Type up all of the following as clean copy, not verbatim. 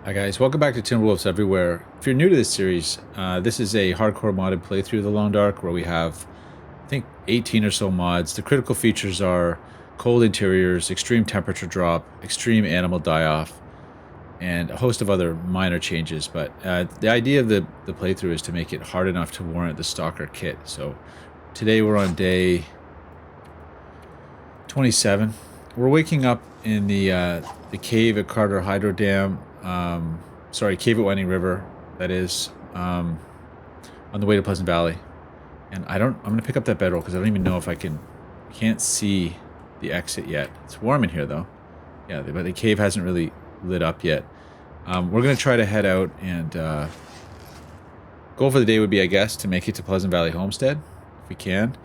Hi guys, welcome back to Timberwolves Everywhere. If you're new to this series, this is a hardcore modded playthrough of the Long Dark where we have, I think, 18 or so mods. The critical features are cold interiors, extreme temperature drop, extreme animal die-off, and a host of other minor changes. But the idea of the playthrough is to make it hard enough to warrant the Stalker kit. So today we're on day 27. We're waking up in the cave at Carter Hydro Dam. Sorry, cave at Winding River, that is, on the way to Pleasant Valley. And I'm gonna pick up that bedroll because I don't even know if can't see the exit yet. It's warm in here though. Yeah, but the cave hasn't really lit up yet. We're gonna try to head out and, goal for the day would be, I guess, to make it to Pleasant Valley Homestead, if we can,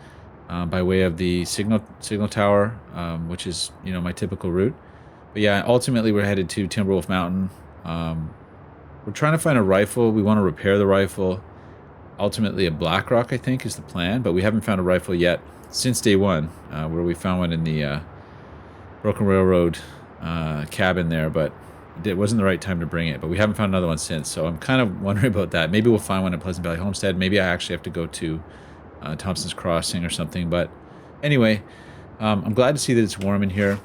by way of the signal tower, which is, you know, my typical route. But yeah, ultimately we're headed to Timberwolf Mountain. We're trying to find a rifle. We want to repair the rifle. Ultimately a Blackrock, I think, is the plan, but we haven't found a rifle yet since day one, where we found one in the Broken Railroad cabin there, but it wasn't the right time to bring it. But we haven't found another one since, so I'm kind of wondering about that. Maybe we'll find one at Pleasant Valley Homestead. Maybe I actually have to go to Thompson's Crossing or something. But anyway, I'm glad to see that it's warm in here,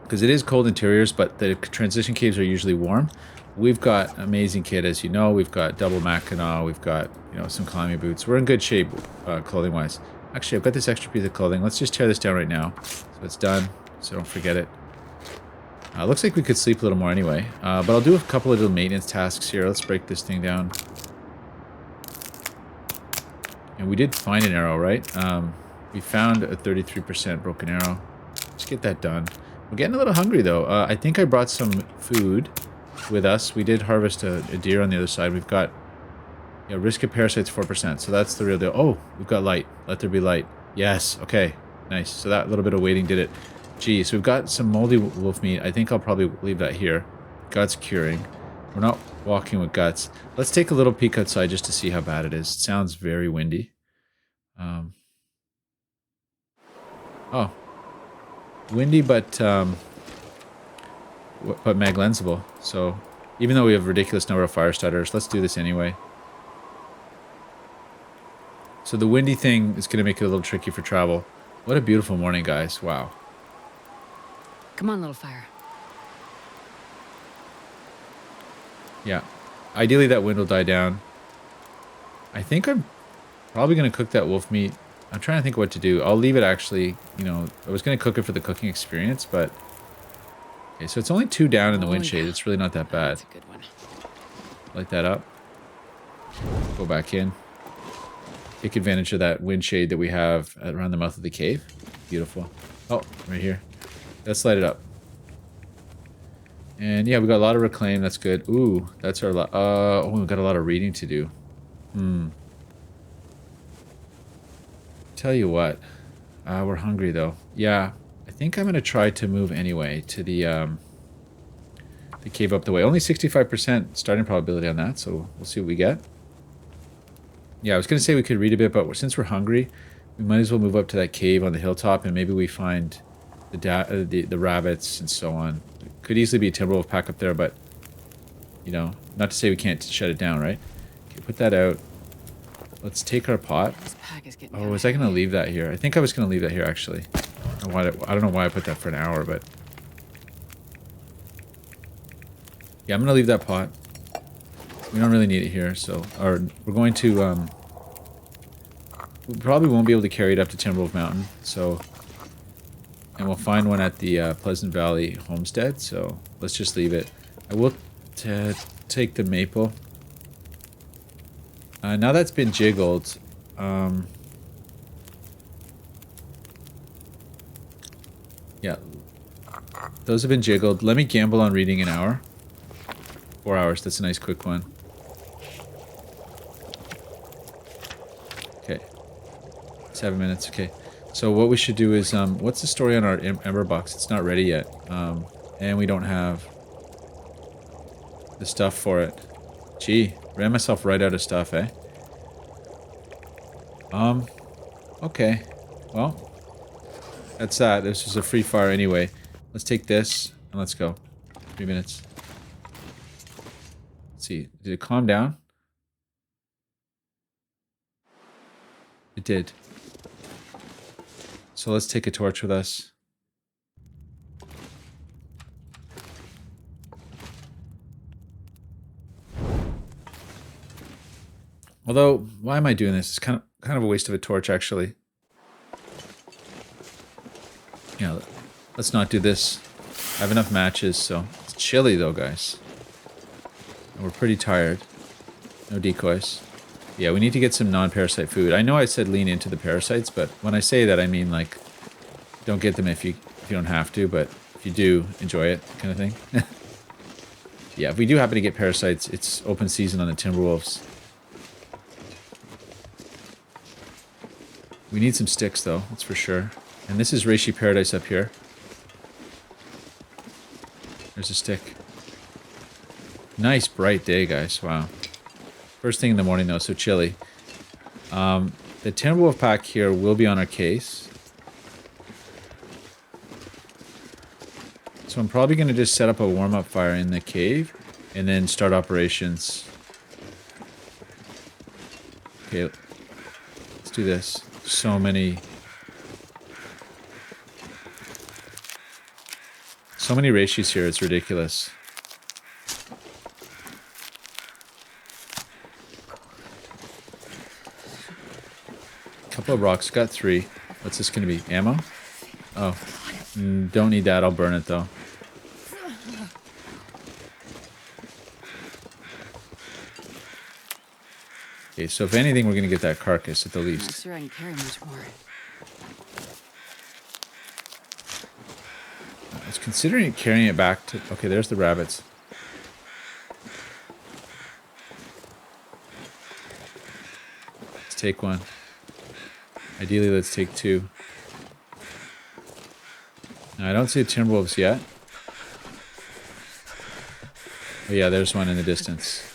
because it is cold interiors, but the transition caves are usually warm. We've got amazing kit, as you know. We've got double Mackinac. We've got, you know, some climbing boots. We're in good shape, clothing-wise. Actually, I've got this extra piece of clothing. Let's just tear this down right now, so it's done, so don't forget it. Looks like we could sleep a little more anyway, but I'll do a couple of little maintenance tasks here. Let's break this thing down. And we did find an arrow, right? We found a 33% broken arrow. Let's get that done. We're getting a little hungry, though. I think I brought some food with us. We did harvest a deer on the other side. We've got, yeah, risk of parasites 4%, so that's the real deal. Oh, we've got light. Let there be light. Yes, okay, nice. So that little bit of waiting did it. Gee, so we've got some moldy wolf meat. I think I'll probably leave that here. Guts curing. We're not walking with guts. Let's take a little peek outside just to see how bad it is. It sounds very windy. Oh. Windy, but mag lensable. So even though we have a ridiculous number of fire starters, let's do this anyway. So the windy thing is going to make it a little tricky for travel. What a beautiful morning, guys. Wow. Come on, little fire. Yeah. Ideally that wind will die down. I think I'm probably going to cook that wolf meat. I'm trying to think what to do. I'll leave it, actually. You know, I was going to cook it for the cooking experience, but... Okay, so it's only 2 down in the wind shade. It's really not that bad. That's a good one. Light that up. Go back in. Take advantage of that wind shade that we have around the mouth of the cave. Beautiful. Oh, right here. Let's light it up. And yeah, we got a lot of reclaim. That's good. Ooh, that's our... oh, we've got a lot of reading to do. Tell you what, we're hungry though. Yeah, I think I'm gonna try to move anyway to the cave up the way. Only 65% starting probability on that, so we'll see what we get. Yeah, I was gonna say we could read a bit, but since we're hungry, we might as well move up to that cave on the hilltop, and maybe we find the rabbits and so on. Could easily be a Timberwolf pack up there, but you know, not to say we can't shut it down, right? Okay, put that out. Let's take our pot. Oh, was I going to leave that here? I think I was going to leave that here, actually. I don't know why I put that for an hour, but... Yeah, I'm going to leave that pot. We don't really need it here, so... Or, we're going to, we probably won't be able to carry it up to Timberwolf Mountain, so... And we'll find one at the Pleasant Valley Homestead, so let's just leave it. I will take the maple. Now that's been jiggled, yeah, those have been jiggled. Let me gamble on reading an hour. 4 hours, that's a nice quick one. Okay, 7 minutes, okay. So what we should do is, what's the story on our ember box? It's not ready yet, and we don't have the stuff for it. Gee, ran myself right out of stuff, eh? Okay. Well, that's that. This was a free fire anyway. Let's take this and let's go. 3 minutes. Let's see. Did it calm down? It did. So let's take a torch with us. Although, why am I doing this? It's kind of a waste of a torch, actually. Yeah, let's not do this. I have enough matches, so it's chilly though, guys. And we're pretty tired. No decoys. Yeah, we need to get some non-parasite food. I know I said lean into the parasites, but when I say that, I mean like, don't get them if you don't have to, but if you do, enjoy it, kind of thing. Yeah, if we do happen to get parasites, it's open season on the Timberwolves. We need some sticks, though, that's for sure. And this is Reishi Paradise up here. There's a stick. Nice bright day, guys. Wow. First thing in the morning, though, so chilly. The Timberwolf pack here will be on our case. So I'm probably going to just set up a warm-up fire in the cave and then start operations. Okay, let's do this. So many Reishis here, it's ridiculous. Couple of rocks, got 3. What's this going to be? Ammo? Oh, don't need that, I'll burn it though. Okay, so if anything, we're going to get that carcass at the least. Not sure I can carry much more. I was considering carrying it back to... Okay, there's the rabbits. Let's take one. Ideally, let's take 2. Now, I don't see the Timberwolves yet. Oh yeah, there's one in the distance.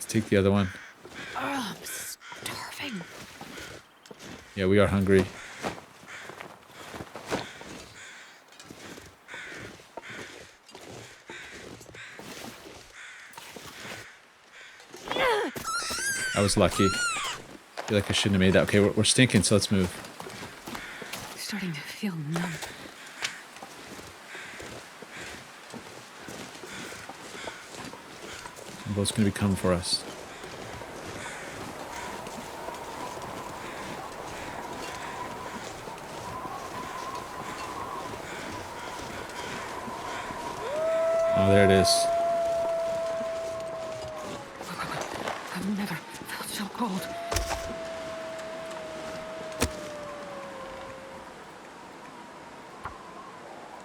Take the other one. Oh, I'm starving. Yeah, we are hungry. I was lucky. I feel like I shouldn't have made that. Okay, we're stinking, so let's move. I'm starting to feel numb. Boat's gonna be coming for us. Oh, there it is. I've never felt so cold.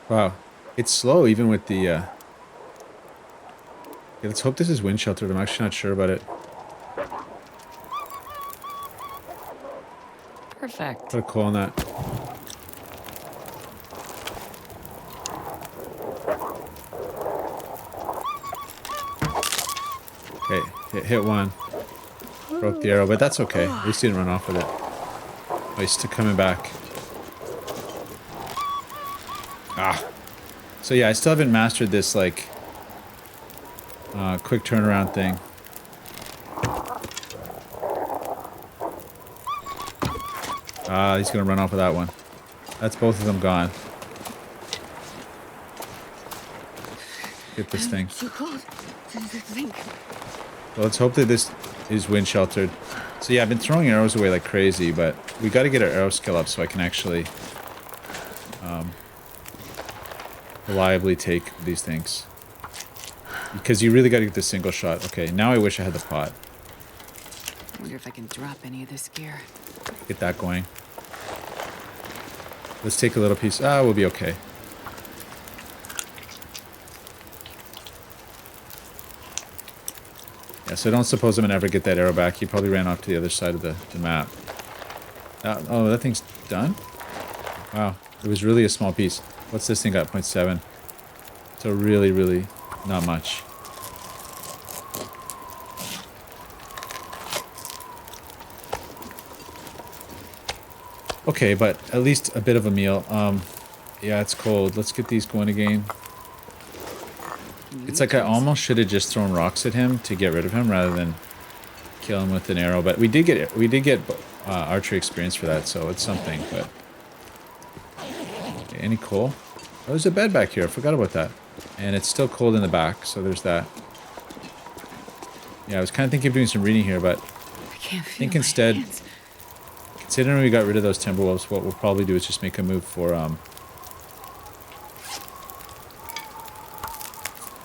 Wow. It's slow even with the... Yeah, let's hope this is wind sheltered. I'm actually not sure about it. Perfect. Put a coal on that. Okay, hit one. Broke the arrow, but that's okay. At least he didn't run off with it. Oh, he's still coming back. Ah. So yeah, I still haven't mastered this, like, quick turnaround thing. Ah, he's gonna run off with that one. That's both of them gone. Get this thing. So cold. Think. Well, let's hope that this is wind sheltered. So yeah, I've been throwing arrows away like crazy, but we got to get our arrow skill up so I can actually reliably take these things. Because you really got to get the single shot. Okay, now I wish I had the pot. I wonder if I can drop any of this gear. Get that going. Let's take a little piece. Ah, we'll be okay. Yeah, so I don't suppose I'm going to ever get that arrow back. He probably ran off to the other side of the map. Oh, that thing's done? Wow, it was really a small piece. What's this thing got? 0.7. So really, really not much. Okay, but at least a bit of a meal. Yeah, it's cold. Let's get these going again. It's like I almost should have just thrown rocks at him to get rid of him rather than kill him with an arrow. But we did get archery experience for that, so it's something. But okay, any coal? Oh, there's a bed back here. I forgot about that. And it's still cold in the back, so there's that. Yeah, I was kind of thinking of doing some reading here, but I think instead, considering we got rid of those Timberwolves, what we'll probably do is just make a move for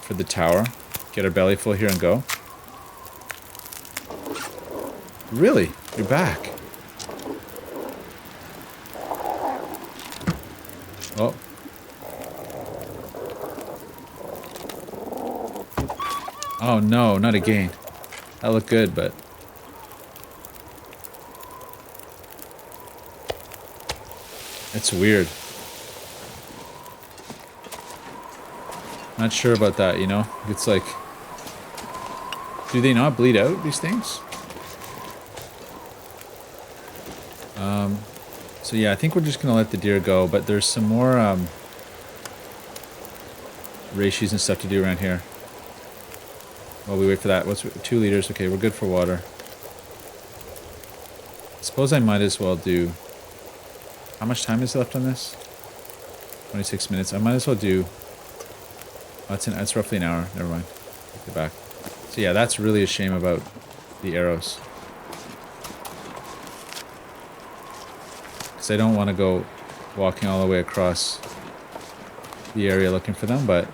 the tower. Get our belly full here and go. Really? You're back. Oh. Oh no, not again. That looked good, but... it's weird. Not sure about that, you know? It's like... do they not bleed out, these things? So yeah, I think we're just gonna let the deer go, but there's some more, ratios and stuff to do around here. While we wait for that. What's 2 liters? Okay, we're good for water. I suppose I might as well do... how much time is left on this? 26 minutes. I might as well do... oh, it's roughly an hour. Never mind. Take it back. So yeah, that's really a shame about the arrows. Because I don't want to go walking all the way across the area looking for them, but...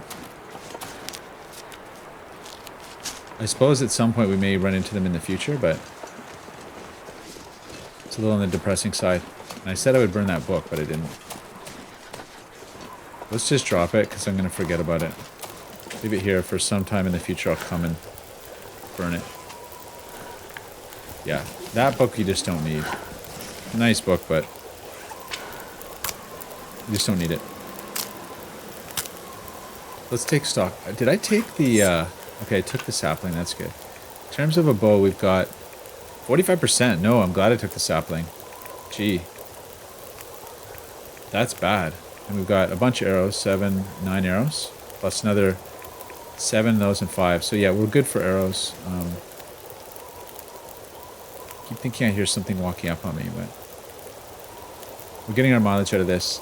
I suppose at some point we may run into them in the future, but... it's a little on the depressing side. And I said I would burn that book, but I didn't. Let's just drop it, because I'm going to forget about it. Leave it here for some time in the future. I'll come and burn it. Yeah, that book you just don't need. Nice book, but... you just don't need it. Let's take stock. Did I take the... okay, I took the sapling. That's good. In terms of a bow, we've got 45%. No, I'm glad I took the sapling. Gee. That's bad. And we've got a bunch of arrows. 9 arrows. Plus another 7 of those and 5. So yeah, we're good for arrows. Keep thinking I hear something walking up on me, but... we're getting our mileage out of this.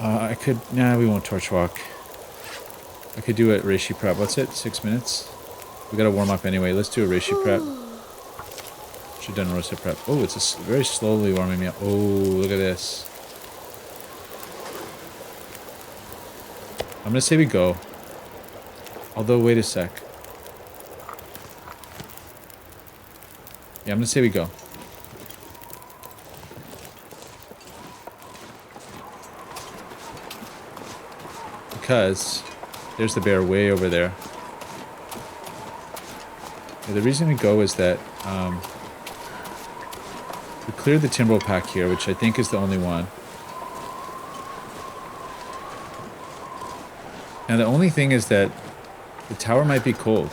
I could... nah, we won't torch walk. I could do a reishi prep. What's it? 6 minutes? We gotta warm up anyway. Let's do a reishi prep. Should have done roasted prep. Oh, it's very slowly warming me up. Oh, look at this. I'm gonna say we go. Although, wait a sec. Yeah, I'm gonna say we go. Because there's the bear way over there. Yeah, the reason we go is that we cleared the Timberwolf pack here, which I think is the only one. Now the only thing is that the tower might be cold.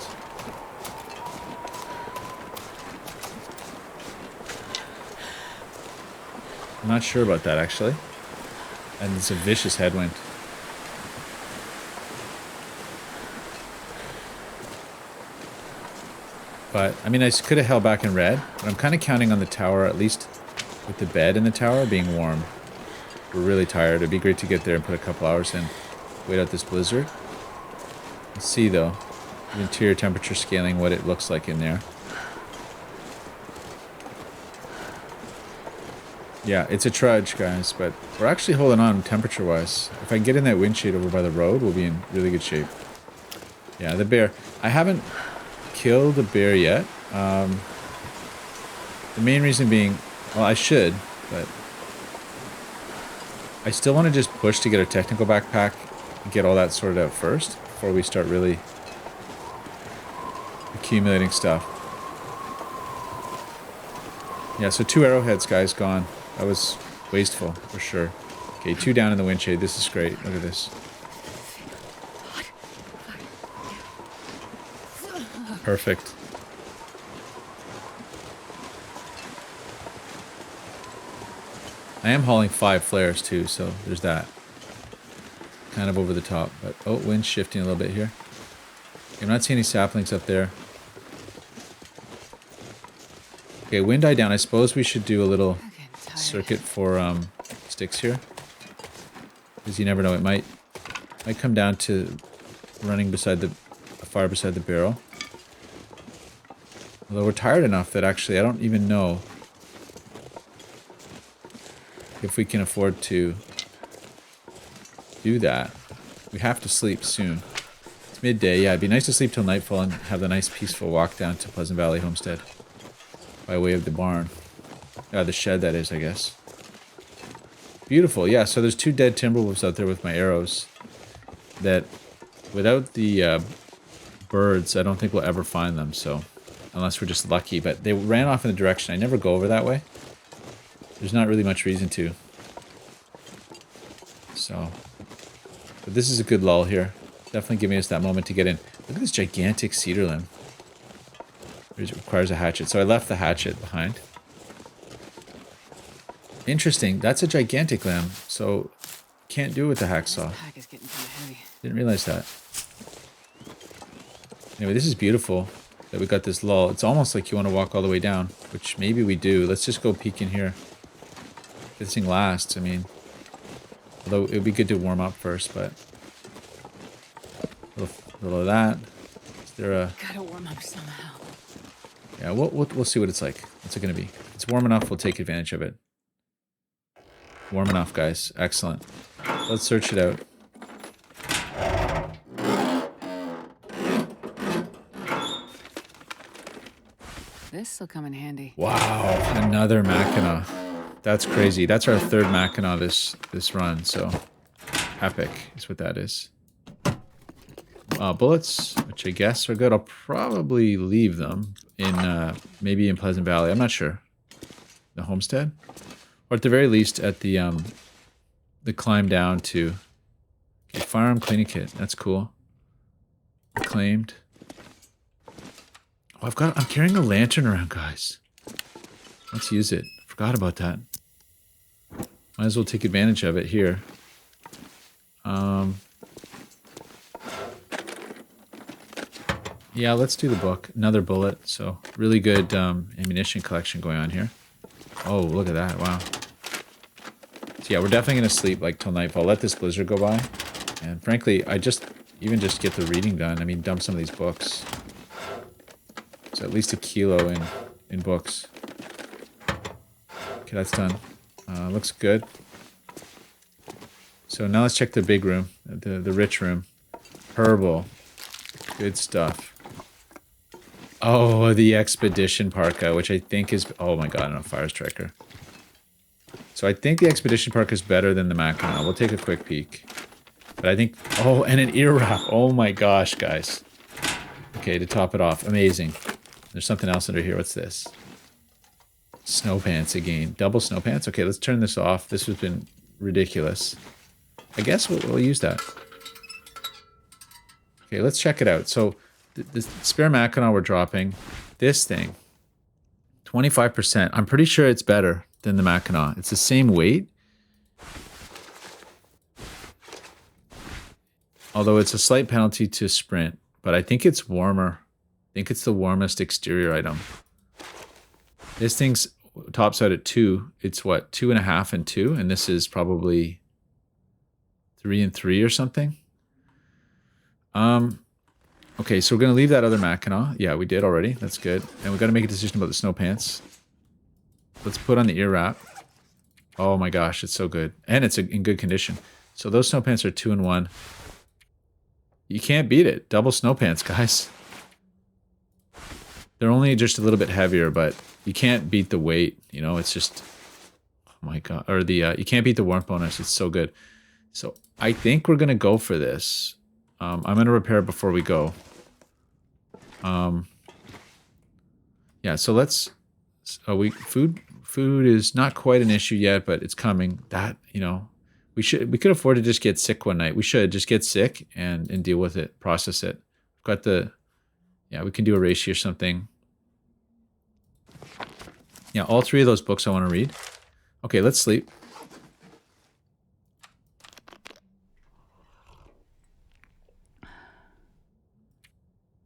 I'm not sure about that actually. And it's a vicious headwind. But, I mean, I could have held back and read, but I'm kind of counting on the tower, at least with the bed in the tower, being warm. We're really tired. It'd be great to get there and put a couple hours in. Wait out this blizzard. Let's see, though, the interior temperature scaling, what it looks like in there. Yeah, it's a trudge, guys, but we're actually holding on temperature-wise. If I can get in that wind shade over by the road, we'll be in really good shape. Yeah, the bear. I haven't killed a bear yet. The main reason being, well, I should, but I still want to just push to get our technical backpack and get all that sorted out first before we start really accumulating stuff. Yeah, so 2 arrowheads, guys, gone. That was wasteful, for sure. Okay, 2 down in the wind shade. This is great. Look at this. Perfect. I am hauling 5 flares too, so there's that. Kind of over the top, but oh, wind's shifting a little bit here. I'm not seeing any saplings up there. Okay, wind died down. I suppose we should do a little circuit for sticks here, because you never know, it might come down to running beside the fire beside the barrel. Although we're tired enough that actually I don't even know if we can afford to do that. We have to sleep soon. It's midday. Yeah, it'd be nice to sleep till nightfall and have the nice peaceful walk down to Pleasant Valley Homestead by way of the barn. The shed, that is, I guess. Beautiful. Yeah, so there's 2 dead Timberwolves out there with my arrows that without the birds, I don't think we'll ever find them, so unless we're just lucky. But they ran off in the direction. I never go over that way. There's not really much reason to. So, but this is a good lull here. Definitely giving us that moment to get in. Look at this gigantic cedar limb. It requires a hatchet. So I left the hatchet behind. Interesting. That's a gigantic limb. So can't do it with the hacksaw. Didn't realize that. Anyway, this is beautiful that we got this lull. It's almost like you want to walk all the way down, which maybe we do. Let's just go peek in here. If this thing lasts, I mean, although it would be good to warm up first, but a little of that. Is there a... Gotta warm up somehow. Yeah, we'll see what it's like. What's it going to be? If it's warm enough, we'll take advantage of it. Warm enough, guys. Excellent. Let's search it out. This'll come in handy. Wow, another Mackinac. That's crazy. That's our 3rd Mackinac this run, so epic is what that is. Bullets, which I guess are good. I'll probably leave them in maybe in Pleasant Valley. I'm not sure. The Homestead, or at the very least at the climb down to firearm cleaning kit. That's cool. Reclaimed. Oh, I'm carrying a lantern around, guys. Let's use it. Forgot about that. Might as well take advantage of it here. Yeah, let's do the book. Another bullet. So really good ammunition collection going on here. Oh, look at that. Wow. So yeah, we're definitely going to sleep like till nightfall. Let this blizzard go by. And frankly, just get the reading done. I mean, dump some of these books. So at least 1 kilo in books. Okay, that's done. Looks good. So now let's check the big room, the rich room. Herbal. Good stuff. Oh, the Expedition Parka, which I think is... Oh my god, no, Fire Striker. So I think the Expedition Parka is better than the Mackinac. We'll take a quick peek. But I think... Oh, and an ear wrap. Oh my gosh, guys. Okay, to top it off. Amazing. There's something else under here. What's this? Snow pants again. Double snow pants? Okay, let's turn this off. This has been ridiculous. I guess we'll use that. Okay, let's check it out. So... the spare Mackinac we're dropping, this thing, 25%. I'm pretty sure it's better than the Mackinac. It's the same weight. Although it's a slight penalty to sprint, but I think it's warmer. I think it's the warmest exterior item. This thing's tops out at 2. It's what, 2.5 and 2, and this is probably 3 and 3 or something. Okay, so we're going to leave that other Mackinac. Yeah, we did already. That's good. And we've got to make a decision about the snow pants. Let's put on the ear wrap. Oh my gosh, it's so good. And it's in good condition. So those snow pants are 2 and 1. You can't beat it. Double snow pants, guys. They're only just a little bit heavier, but you can't beat the weight. You know, it's just... Oh my god. Or the you can't beat the warmth bonus. It's so good. So I think we're going to go for this. I'm going to repair it before we go. Yeah, so let's... Food is not quite an issue yet, but it's coming. That, you know, we could afford to just get sick one night. We should just get sick and deal with it, process it. We've got the... Yeah, we can do a ratio or something. Yeah, all 3 of those books I want to read. Okay, let's sleep.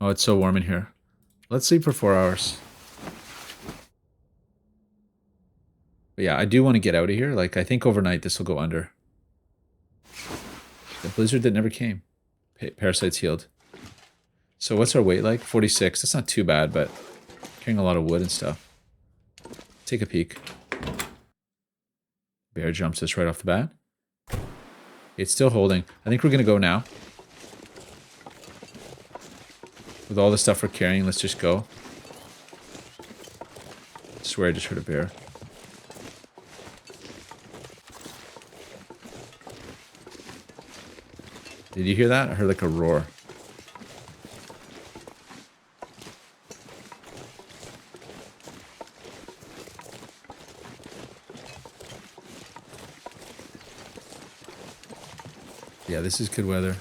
Oh, it's so warm in here. Let's sleep for 4 hours. But yeah, I do want to get out of here. Like, I think overnight this will go under. The blizzard that never came. Parasites healed. So what's our weight like? 46. That's not too bad, but carrying a lot of wood and stuff. Take a peek. Bear jumps us right off the bat. It's still holding. I think we're going to go now. With all the stuff we're carrying, let's just go. I swear I just heard a bear. Did you hear that? I heard like a roar. Yeah, this is good weather.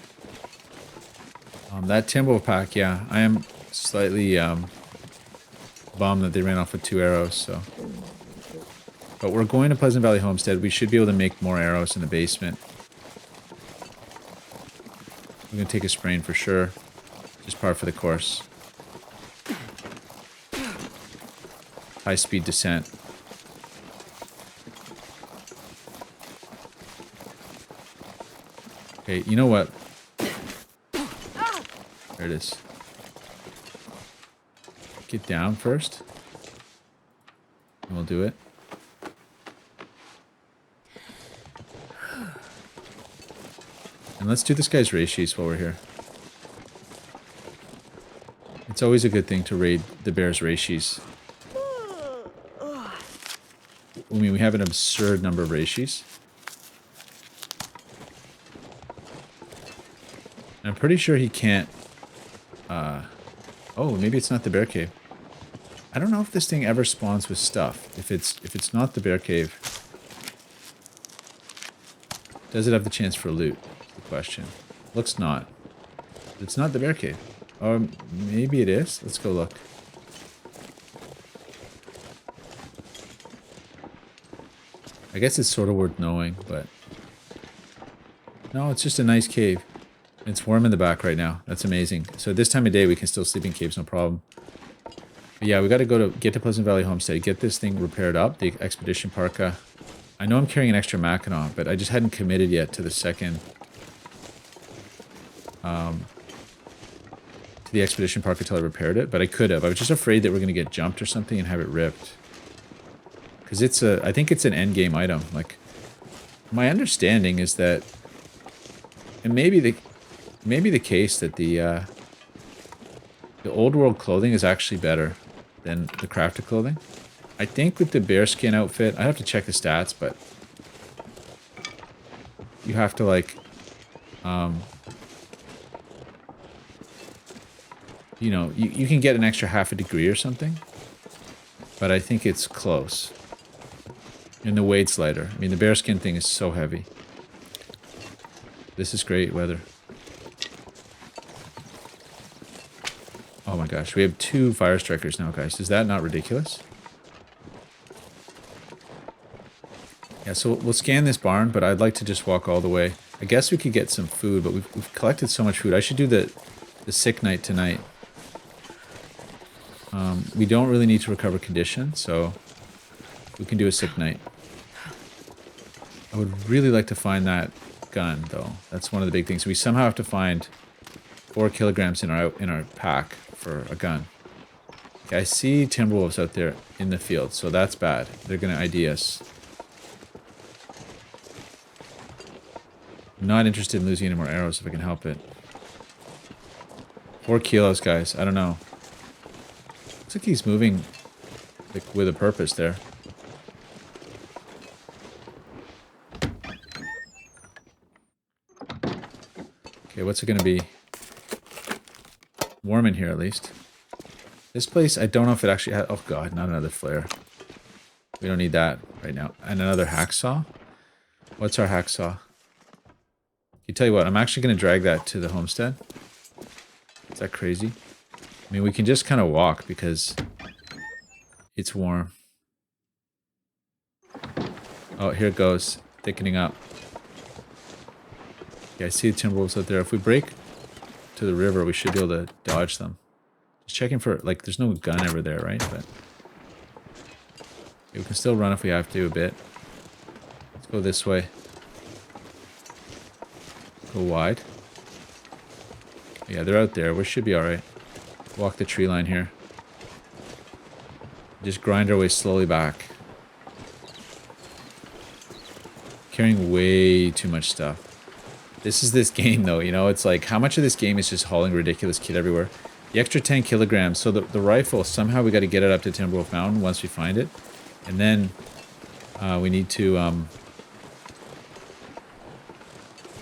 That Timberwolf pack, yeah, I am slightly bummed that they ran off with 2 arrows, so. But we're going to Pleasant Valley Homestead. We should be able to make more arrows in the basement. We're going to take a sprain for sure. Just par for the course. High speed descent. Okay, you know what? There it is. Get down first. And we'll do it. And let's do this guy's raid sheets while we're here. It's always a good thing to raid the bear's raid sheets. I mean, we have an absurd number of raid sheets. I'm pretty sure he can't... oh, maybe it's not the bear cave. I don't know if this thing ever spawns with stuff. If it's not the bear cave, does it have the chance for loot? Is the question. Looks not. It's not the bear cave. Or maybe it is. Let's go look. I guess it's sort of worth knowing, but... No, it's just a nice cave. It's warm in the back right now. That's amazing. So at this time of day, we can still sleep in caves, no problem. But yeah, we got to get to Pleasant Valley Homestead, get this thing repaired up, the expedition parka. I know I'm carrying an extra Mackinac, but I just hadn't committed yet to the second... to the expedition parka until I repaired it, but I could have. I was just afraid that we're going to get jumped or something and have it ripped. Because it's a... I think it's an endgame item. Like, my understanding is that... And maybe the case that the old world clothing is actually better than the crafted clothing. I think with the bearskin outfit, I have to check the stats, but you have to like, you know, you can get an extra half a degree or something, but I think it's close. And the weight's lighter. I mean, the bearskin thing is so heavy. This is great weather. Oh my gosh, we have 2 fire strikers now, guys. Is that not ridiculous? Yeah, so we'll scan this barn, but I'd like to just walk all the way. I guess we could get some food, but we've collected so much food. I should do the sick night tonight. We don't really need to recover condition, so we can do a sick night. I would really like to find that gun, though. That's one of the big things. We somehow have to find 4 kilograms in our pack for a gun. Okay, I see Timberwolves out there in the field, so that's bad. They're gonna ID us. I'm not interested in losing any more arrows if I can help it. 4 kilos, guys. I don't know. Looks like he's moving like with a purpose there. Okay, what's it gonna be? Warm in here, at least. This place, I don't know if it actually has... Oh, God, not another flare. We don't need that right now. And another hacksaw? What's our hacksaw? You tell you what, I'm actually going to drag that to the homestead. Is that crazy? I mean, we can just kind of walk because it's warm. Oh, here it goes. Thickening up. Yeah, I see the Timberwolves out there. If we break to the river, we should be able to dodge them. Just checking for, like, there's no gun ever there, right? But we can still run if we have to a bit. Let's go this way. Go wide. Yeah, they're out there. We should be alright. Walk the tree line here. Just grind our way slowly back. Carrying way too much stuff. This is this game though, you know, it's like how much of this game is just hauling ridiculous kit everywhere. The extra 10 kilograms, so the rifle, somehow we got to get it up to Timberwolf Mountain once we find it. And then we need to,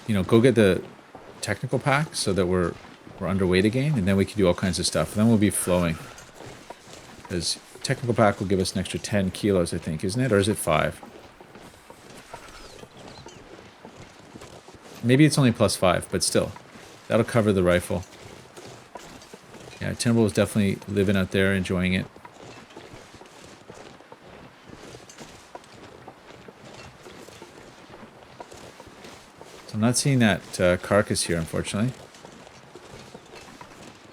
you know, go get the technical pack so that we're underweight again, and then we can do all kinds of stuff. Then we'll be flowing. Because technical pack will give us an extra 10 kilos, I think, isn't it? Or is it 5? Maybe it's only plus 5, but still. That'll cover the rifle. Yeah, Timberwolves definitely living out there, enjoying it. So I'm not seeing that carcass here, unfortunately.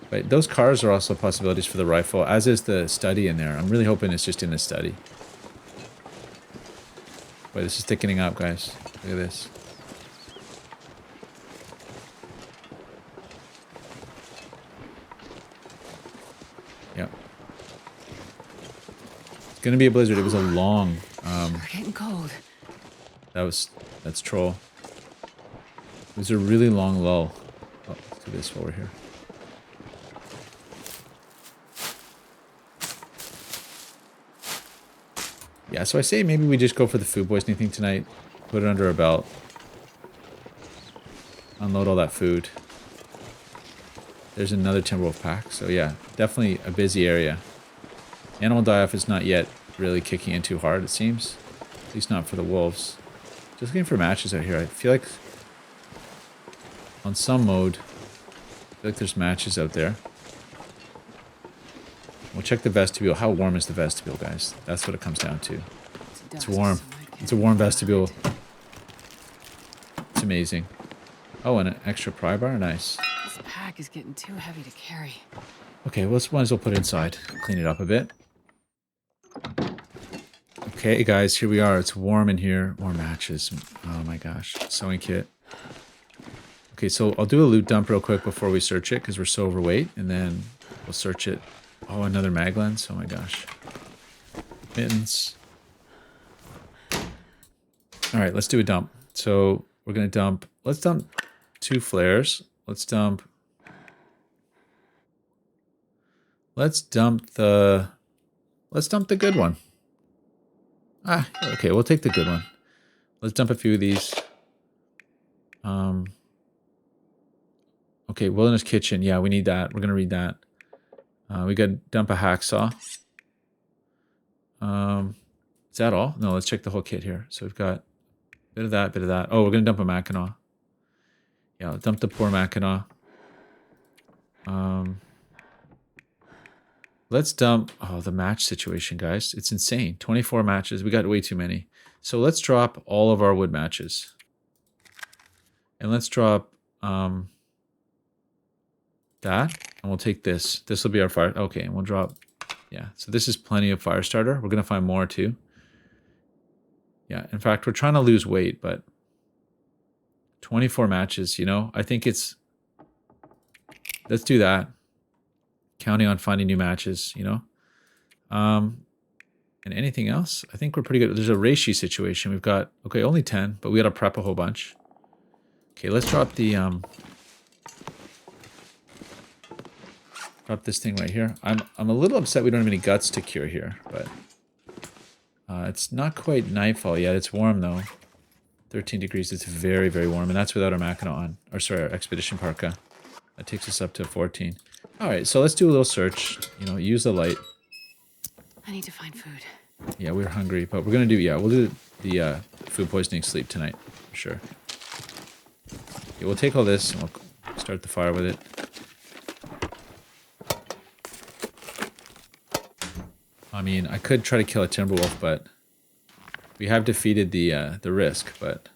But those cars are also possibilities for the rifle, as is the study in there. I'm really hoping it's just in the study. Boy, this is thickening up, guys. Look at this. Yep. It's gonna be a blizzard. It was a long. We're getting cold. That's troll. It was a really long lull. Oh, let's do this while we're here. Yeah, so I say maybe we just go for the food poisoning tonight. Put it under our belt. Unload all that food. There's another Timberwolf pack. So yeah, definitely a busy area. Animal die-off is not yet really kicking in too hard, it seems. At least not for the wolves. Just looking for matches out here. I feel like on some mode, I feel like there's matches out there. We'll check the vestibule. How warm is the vestibule, guys? That's what it comes down to. It's warm. It's a warm vestibule. It's amazing. Oh, and an extra pry bar? Nice. This pack is getting too heavy to carry. Okay, well, let's might as well put it inside. Clean it up a bit. Okay, guys, here we are. It's warm in here. More matches. Oh my gosh. Sewing kit. Okay, so I'll do a loot dump real quick before we search it because we're so overweight, and then we'll search it. Oh, another mag lens. Oh my gosh. Mittens. All right, let's do a dump. So we're going to dump. Let's dump 2 flares. Let's dump the good one. Ah, okay, we'll take the good one. Let's dump a few of these. Okay, Wilderness Kitchen. Yeah, we need that. We're going to read that. We got to dump a hacksaw. Is that all? No, let's check the whole kit here. So we've got a bit of that, bit of that. Oh, we're going to dump a Mackinaw. Yeah, I'll dump the poor Mackinaw. Let's dump... Oh, the match situation, guys. It's insane. 24 matches. We got way too many. So let's drop all of our wood matches. And let's drop that. And we'll take this. This will be our fire... Okay, and we'll drop... Yeah, so this is plenty of fire starter. We're going to find more, too. Yeah, in fact, we're trying to lose weight, but... 24 matches, you know? I think it's... Let's do that. Counting on finding new matches, you know? And anything else? I think we're pretty good. There's a reishi situation. We've got... Okay, only 10, but we got to prep a whole bunch. Okay, let's drop the... Drop this thing right here. I'm a little upset we don't have any guts to cure here, but... it's not quite nightfall yet. It's warm, though. 13 degrees. It's very, very warm, and that's without our Mackinaw on. Or, sorry, our Expedition Parka. That takes us up to 14. All right, so let's do a little search. You know, use the light. I need to find food. Yeah, we're hungry, but we're going to do... Yeah, we'll do the food poisoning sleep tonight, for sure. Yeah, we'll take all this, and we'll start the fire with it. I mean, I could try to kill a Timberwolf, but... We have defeated the risk, but...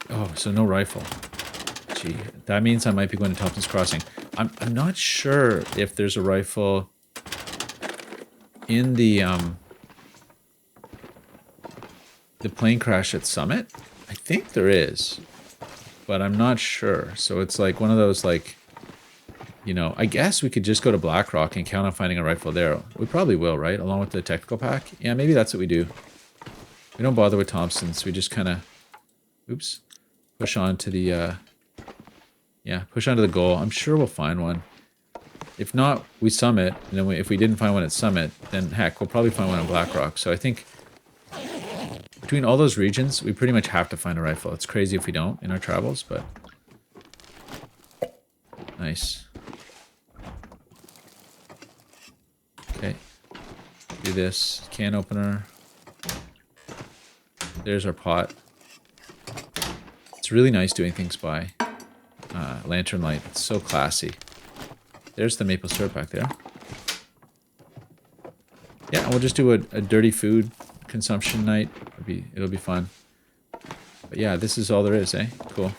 Oh, so no rifle. Gee, that means I might be going to Thompson's Crossing. I'm not sure if there's a rifle in the plane crash at Summit. I think there is, but I'm not sure. So it's like one of those, like, you know, I guess we could just go to Blackrock and count on finding a rifle there. We probably will, right? Along with the technical pack. Yeah, maybe that's what we do. We don't bother with Thompson's. We just kind of, oops, push on to the, yeah, push on to the goal. I'm sure we'll find one. If not, we Summit. And then if we didn't find one at Summit, then heck, we'll probably find one at Blackrock. So I think between all those regions, we pretty much have to find a rifle. It's crazy if we don't in our travels, but nice. Okay, do this. Can opener. There's our pot. It's really nice doing things by lantern light. It's so classy. There's the maple syrup back there. Yeah, we'll just do a dirty food consumption night. It'll be fun. But yeah, this is all there is, eh? Cool.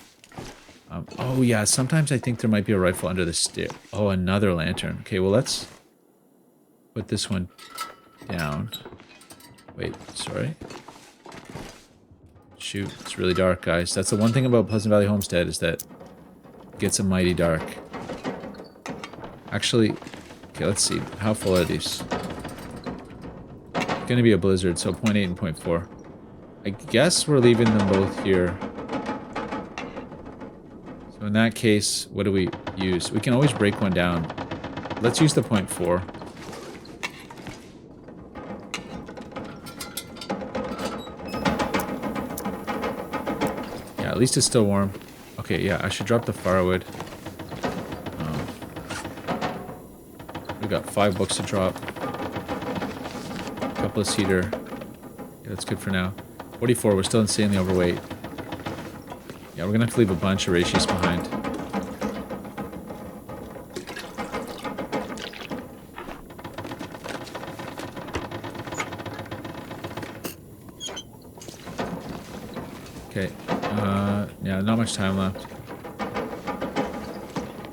Oh yeah, sometimes I think there might be a rifle under the stair. Oh, another lantern. Okay, well let's put this one down. Wait, sorry. Shoot, it's really dark, guys. That's the one thing about Pleasant Valley Homestead is that it gets a mighty dark. Actually, okay, let's see. How full are these? It's gonna be a blizzard, so 0.8 and 0.4. I guess we're leaving them both here. So in that case, what do we use? We can always break one down. Let's use the 0.4. Yeah, at least it's still warm. Okay, yeah, I should drop the firewood. We got 5 books to drop. A couple of cedar. Yeah, that's good for now. 44, we're still insanely overweight. Yeah, we're gonna have to leave a bunch of ratios behind. Okay, yeah, not much time left.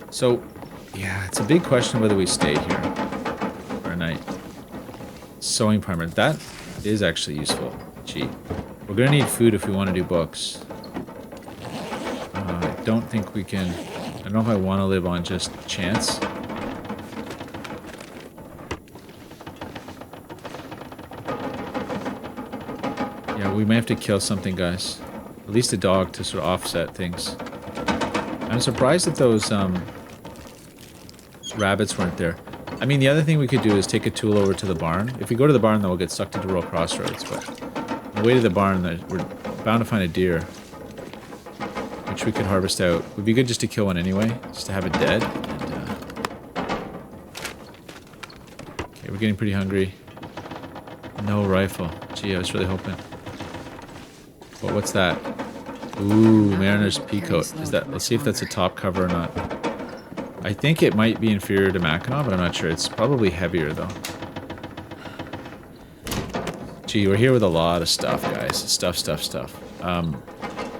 So, yeah, it's a big question whether we stay here for a night. Sewing primer, that is actually useful. Gee, we're gonna need food if we want to do books. I don't think we can. I don't know if I want to live on just chance. Yeah, we may have to kill something, guys. At least a dog to sort of offset things. I'm surprised that those rabbits weren't there. I mean, the other thing we could do is take a tool over to the barn. If we go to the barn, then we'll get sucked into Rural Crossroads. But on the way to the barn, we're bound to find a deer, which we could harvest out. Would be good just to kill one anyway, just to have it dead. And, okay, we're getting pretty hungry. No rifle. Gee, I was really hoping. Well, what's that? Ooh, Mariner's Peacoat. Is that? Let's see if that's a top cover or not. I think it might be inferior to Mackinac, but I'm not sure. It's probably heavier though. Gee, we're here with a lot of stuff, guys. Stuff.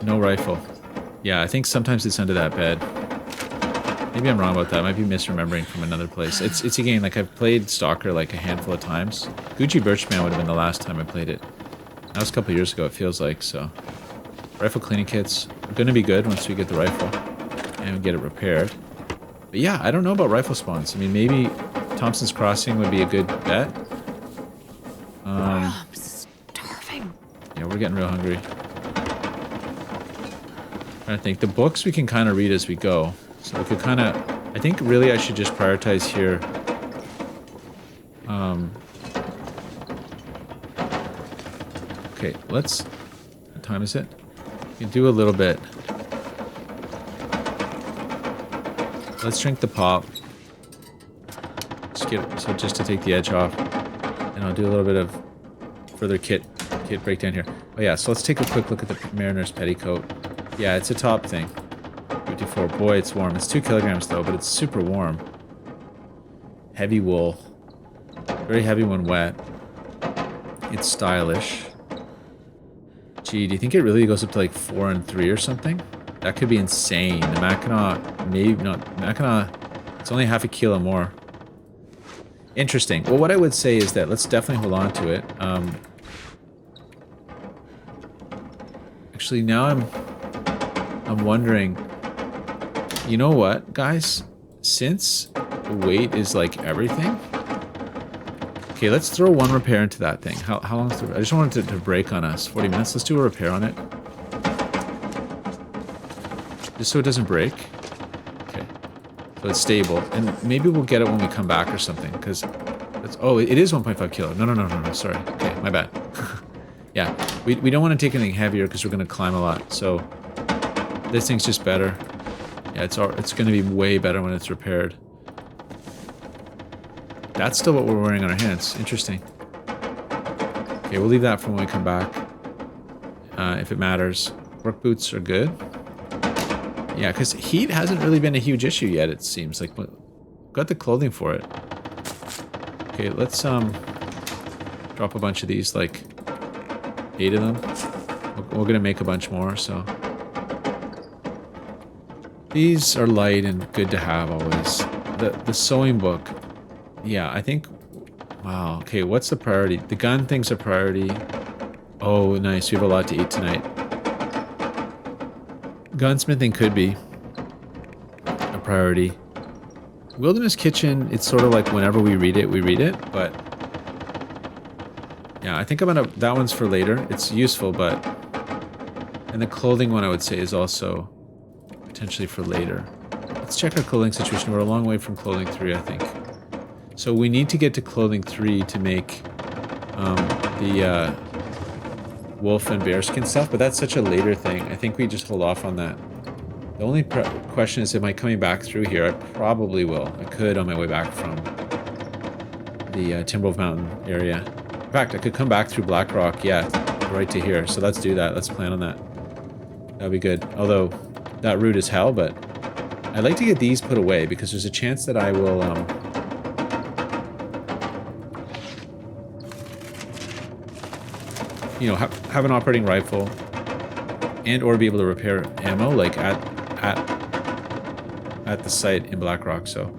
No rifle. Yeah, I think sometimes it's under that bed. Maybe I'm wrong about that. I might be misremembering from another place. It's a game, like I've played Stalker like a handful of times. Gucci Birchman would have been the last time I played it. That was a couple years ago, it feels like, so. Rifle cleaning kits are going to be good once we get the rifle and get it repaired. But yeah, I don't know about rifle spawns. I mean, maybe Thompson's Crossing would be a good bet. I'm starving. Yeah, we're getting real hungry. Trying to think. The books we can kind of read as we go. So we could kind of... I think really I should just prioritize here. Okay, let's... What time is it? We can do a little bit. Let's drink the pop. Just to take the edge off. And I'll do a little bit of further kit breakdown here. Oh yeah, so let's take a quick look at the Mariner's Petticoat. Yeah, it's a top thing. 54. Boy, it's warm. It's 2 kilograms though, but it's super warm. Heavy wool. Very heavy when wet. It's stylish. Gee, do you think it really goes up to like 4 and 3 or something? That could be insane. The Mackinac, maybe not. Mackinac, it's only half a kilo more. Interesting. Well, what I would say is that let's definitely hold on to it. Actually, now I'm wondering. You know what, guys? Since weight is like everything. Okay, let's throw one repair into that thing. How long is the... I just wanted to break on us. 40 minutes. Let's do a repair on it. Just so it doesn't break. Okay. So it's stable. And maybe we'll get it when we come back or something. Because... Oh, it is 1.5 kilo. No. Sorry. Okay, my bad. Yeah. We don't want to take anything heavier because we're going to climb a lot. So this thing's just better. Yeah, it's going to be way better when it's repaired. That's still what we're wearing on our hands. Interesting. Okay, we'll leave that for when we come back. If it matters. Work boots are good. Yeah, because heat hasn't really been a huge issue yet, it seems. Like, we've got the clothing for it. Okay, let's drop a bunch of these, like 8 of them. We're going to make a bunch more, so... These are light and good to have always. The sewing book... Yeah, I think... Wow, okay, what's the priority? The gun thing's a priority. Oh, nice, we have a lot to eat tonight. Gunsmithing could be a priority. Wilderness Kitchen, it's sort of like whenever we read it, but... Yeah, I think I'm gonna... That one's for later. It's useful, but... And the clothing one, I would say, is also potentially for later. Let's check our clothing situation. We're a long way from clothing 3, I think. So we need to get to clothing 3 to make the wolf and bearskin stuff, but that's such a later thing. I think we just hold off on that. The only question is, am I coming back through here? I probably will. I could on my way back from the Timberwolves Mountain area. In fact, I could come back through Blackrock, yeah, right to here. So let's do that. Let's plan on that. That'd be good. Although, that route is hell, but I'd like to get these put away because there's a chance that I will... you know, have an operating rifle and or be able to repair ammo like at the site in Blackrock. So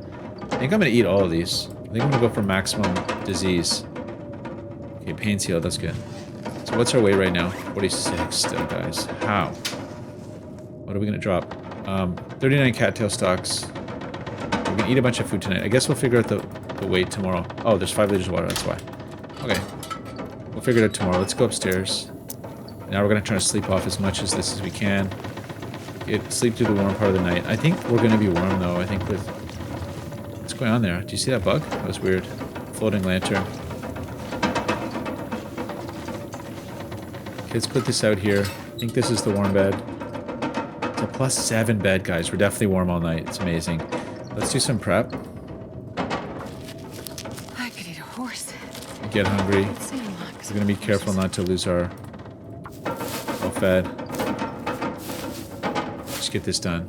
I think I'm gonna eat all of these. I think I'm gonna go for maximum disease. Okay, pain seal, that's good. So what's our weight right now? 46 still, guys. How? What are we gonna drop? 39 cattail stalks. We're gonna eat a bunch of food tonight. I guess we'll figure out the weight tomorrow. Oh, there's 5 liters of water, that's why. Okay. We'll figure it out tomorrow. Let's go upstairs. Now we're going to try to sleep off as much of this as we can. Sleep through the warm part of the night. I think we're going to be warm, though. I think with... What's going on there? Do you see that bug? That was weird. Floating lantern. Okay, let's put this out here. I think this is the warm bed. It's a +7 bed, guys. We're definitely warm all night. It's amazing. Let's do some prep. I could eat a horse. Get hungry. We're going to be careful not to lose our well fed. Just get this done.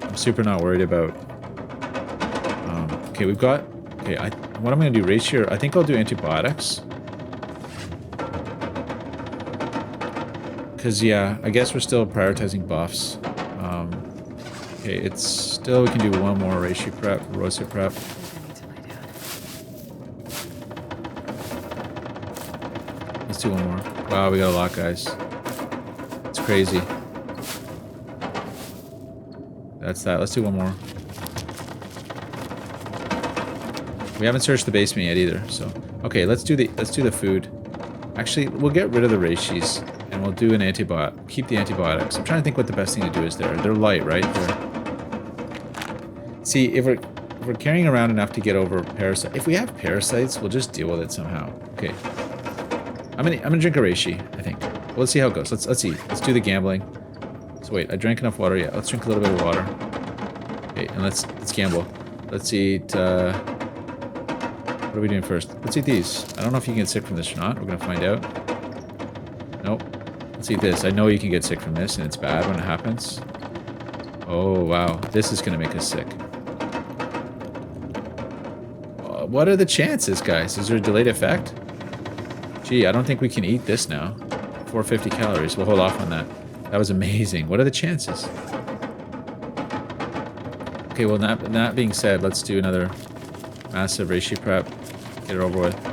I'm super not worried about... okay, we've got... Okay, what I'm going to do, ratio... I think I'll do antibiotics. Because, yeah, I guess we're still prioritizing buffs. Okay, it's still... We can do one more ratio prep, Rosa prep. Let's do one more. Wow, we got a lot, guys. It's crazy. That's that. Let's do one more. We haven't searched the basement yet either, so okay. Let's do the food. Actually, we'll get rid of the reishi and we'll do an antibiotic. Keep the antibiotics. I'm trying to think what the best thing to do is there. They're light, right? See, if we're carrying around enough to get over parasites. If we have parasites, we'll just deal with it somehow. Okay. I'm gonna drink a reishi, I think. Well, let's see how it goes. Let's eat. Let's do the gambling. So wait, I drank enough water. Yeah, let's drink a little bit of water. Okay, and let's gamble. Let's eat. What are we doing first? Let's eat these. I don't know if you can get sick from this or not. We're gonna find out. Nope. Let's eat this. I know you can get sick from this, and it's bad when it happens. Oh wow, this is gonna make us sick. What are the chances, guys? Is there a delayed effect? Gee, I don't think we can eat this now. 450 calories. We'll hold off on that. That was amazing. What are the chances? Okay, well, that being said, let's do another massive reishi prep. Get it over with.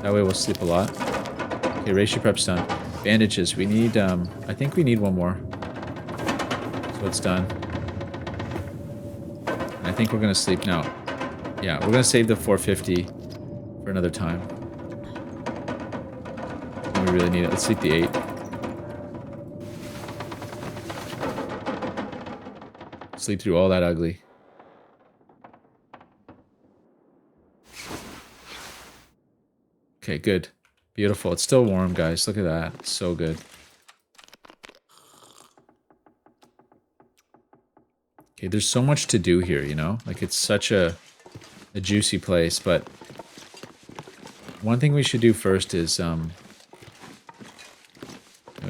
That way we'll sleep a lot. Okay, reishi prep's done. Bandages. We need, I think we need one more. So it's done. And I think we're going to sleep now. Yeah, we're going to save the 450 for another time. We really need it. Let's sleep the 8. Sleep through all that ugly. Okay, good. Beautiful. It's still warm, guys. Look at that. It's so good. Okay, there's so much to do here, you know? Like, it's such a juicy place, but one thing we should do first is,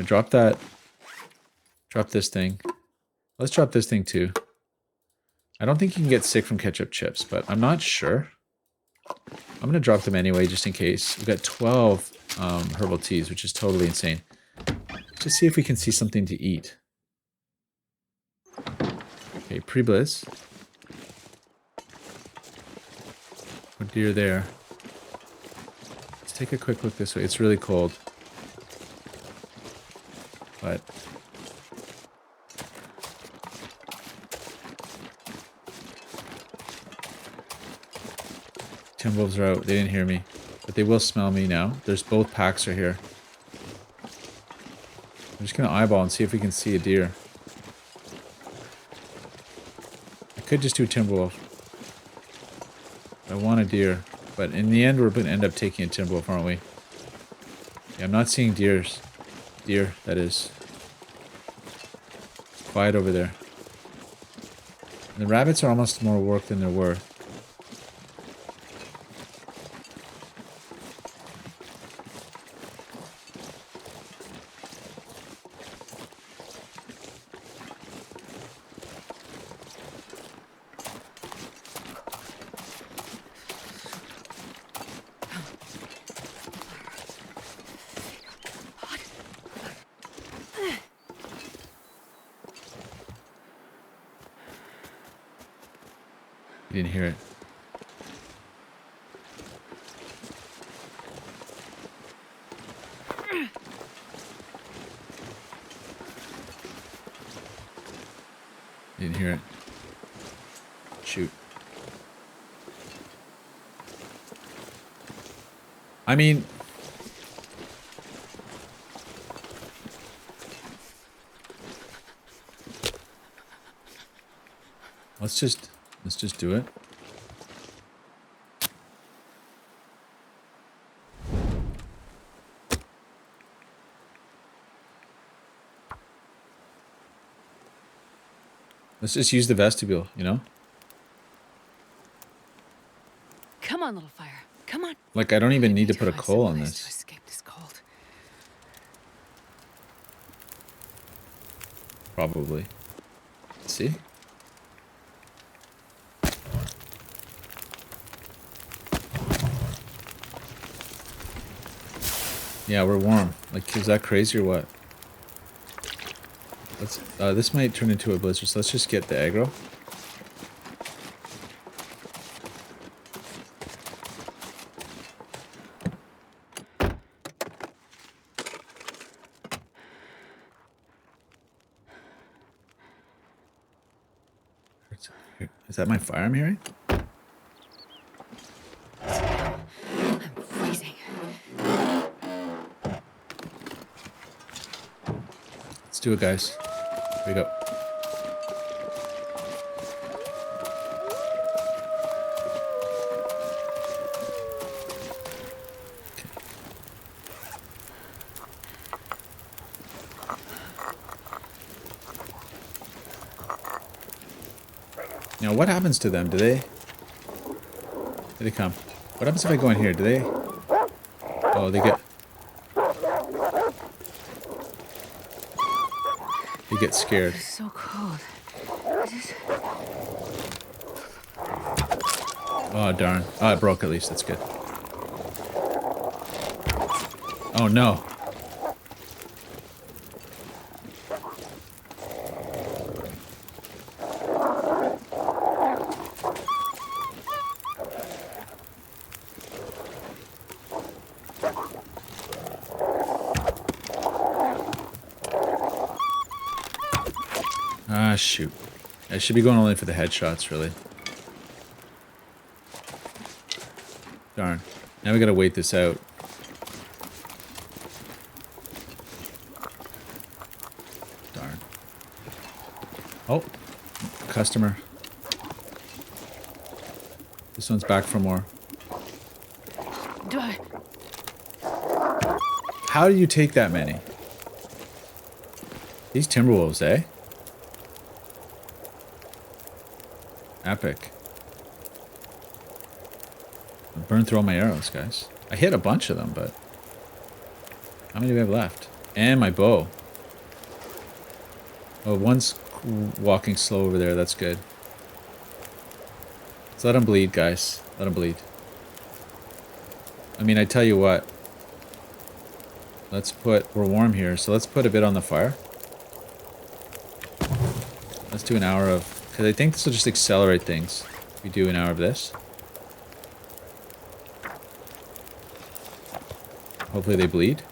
drop this thing. Let's drop this thing too. I don't think you can get sick from ketchup chips, but I'm not sure. I'm going to drop them anyway, just in case. We've got 12 herbal teas, which is totally insane. Just see if we can see something to eat. Okay, pre-bliss. What deer there? Let's take a quick look this way. It's really cold. But Timberwolves are out. They didn't hear me. But they will smell me now. There's both packs are here. I'm just going to eyeball and see if we can see a deer. I could just do a Timberwolf. I want a deer. But in the end, we're going to end up taking a Timberwolf, aren't we? Yeah, I'm not seeing deers. Deer, that is. It's quiet over there. And the rabbits are almost more work than they're worth. You didn't hear it. You didn't hear it. Shoot. I mean, let's just do it. Let's just use the vestibule, you know? Come on, little fire. Come on. Like, I don't even need to put a Find coal some on place this. To escape this cold. Probably. Let's see. Yeah, we're warm. Like, is that crazy or what? Let's. This might turn into a blizzard, so let's just get the aggro. Is that my fire I'm hearing? I'm freezing. Let's do it, guys. Here we go. Now, what happens to them? Do they come? What happens if I go in here? Do they? Oh, they get scared. It's so cold. Oh, darn. Oh, it broke at least. That's good. Oh, no. Ah, shoot. I should be going only for the headshots, really. Darn. Now we gotta wait this out. Darn. Oh. Customer. This one's back for more. Die. How do you take that many? These Timberwolves, eh? Epic. I burned through all my arrows, guys. I hit a bunch of them, but... How many do we have left? And my bow. Oh, one's walking slow over there. That's good. So let him bleed, guys. Let him bleed. I mean, I tell you what. Let's put... We're warm here, so let's put a bit on the fire. Let's do an hour of... Because I think this will just accelerate things. We do an hour of this. Hopefully they bleed.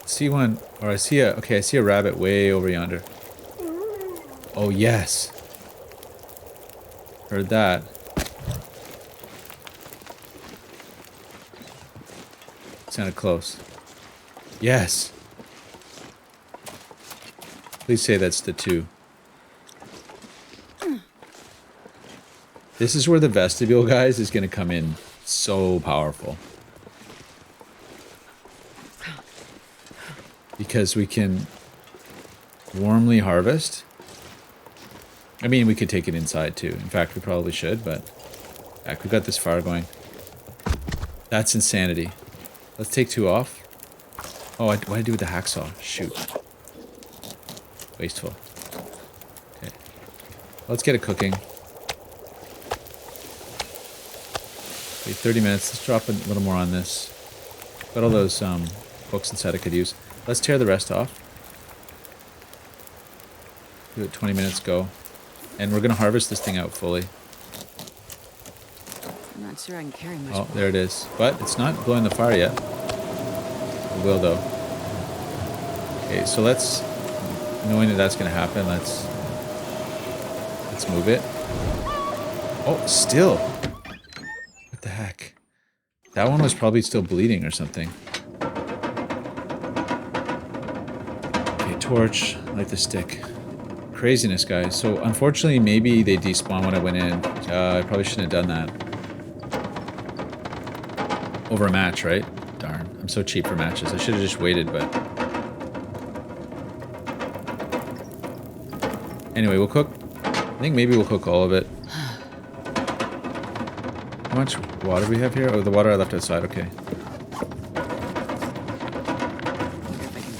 See one, or I see a, okay, I see a rabbit way over yonder. Oh, yes. Heard that. Sounded close. Yes. Please say that's the 2. This is where the vestibule, guys, is going to come in so powerful. Because we can warmly harvest. I mean, we could take it inside too. In fact, we probably should, but heck, we got this fire going. That's insanity. Let's take 2 off. Oh, what did I do with the hacksaw? Shoot. Wasteful. Okay. Let's get it cooking. Wait 30 minutes. Let's drop a little more on this. Got all those books inside I could use. Let's tear the rest off. Do it 20 minutes, go. And we're going to harvest this thing out fully. I'm not sure I can carry much. Oh, there it is. But it's not blowing the fire yet. It will, though. Okay, so let's... Knowing that that's going to happen, let's move it. Oh, still. What the heck? That one was probably still bleeding or something. Okay, torch, light the stick. Craziness, guys. So, unfortunately, maybe they despawned when I went in. I probably shouldn't have done that. Over a match, right? Darn. I'm so cheap for matches. I should have just waited, but... Anyway, we'll cook... I think maybe we'll cook all of it. How much water do we have here? Oh, the water I left outside. Okay.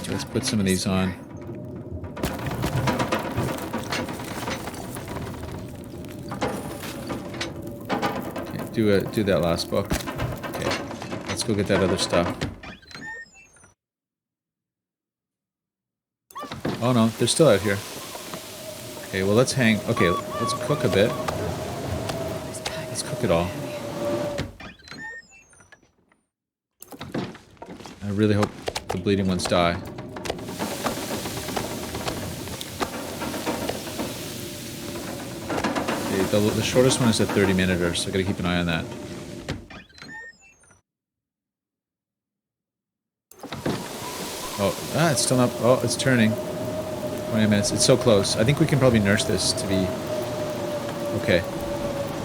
Let's put some of these on. Okay, do that last book. Okay. Let's go get that other stuff. Oh no, they're still out here. Okay, well let's hang... Okay, let's cook a bit. Let's cook it all. I really hope the bleeding ones die. Okay, the shortest one is a 30-minuter, so I gotta keep an eye on that. Oh, it's still not... Oh, it's turning. 20 minutes. It's so close. I think we can probably nurse this to be... Okay.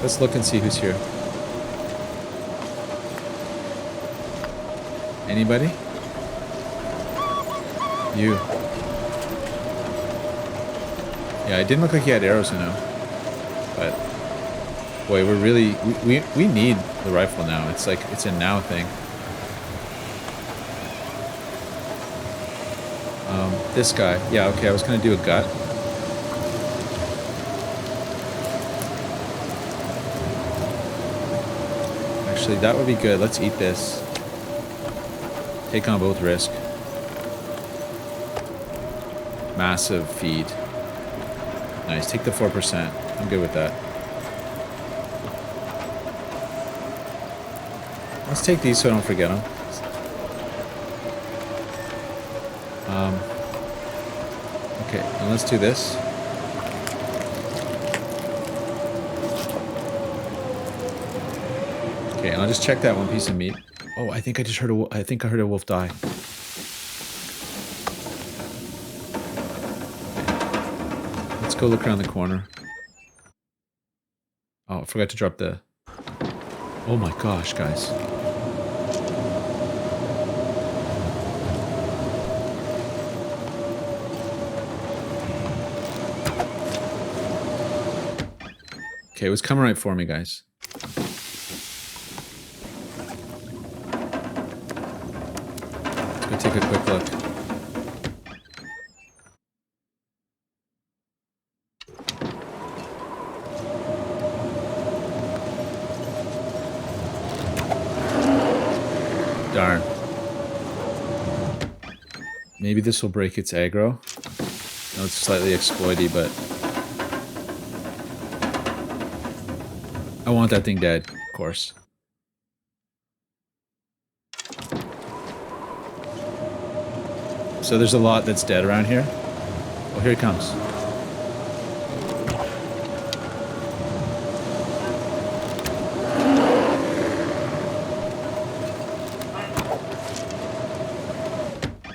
Let's look and see who's here. Anybody? You. Yeah, it didn't look like he had arrows in him. But... Boy, we're really... We need the rifle now. It's like... It's a now thing. This guy. Yeah, okay, I was gonna do a gut. Actually, that would be good. Let's eat this. Take on both risk. Massive feed. Nice, take the 4%. I'm good with that. Let's take these so I don't forget them. Okay, and let's do this. Okay, and I'll just check that one piece of meat. Oh, I think I just heard I think I heard a wolf die. Okay. Let's go look around the corner. Oh, I forgot to drop the... Oh my gosh, guys. Okay, it was coming right for me, guys. Let's go take a quick look. Darn. Maybe this will break its aggro. No, it's slightly exploity, but... I want that thing dead, of course. So there's a lot that's dead around here. Oh, here it comes.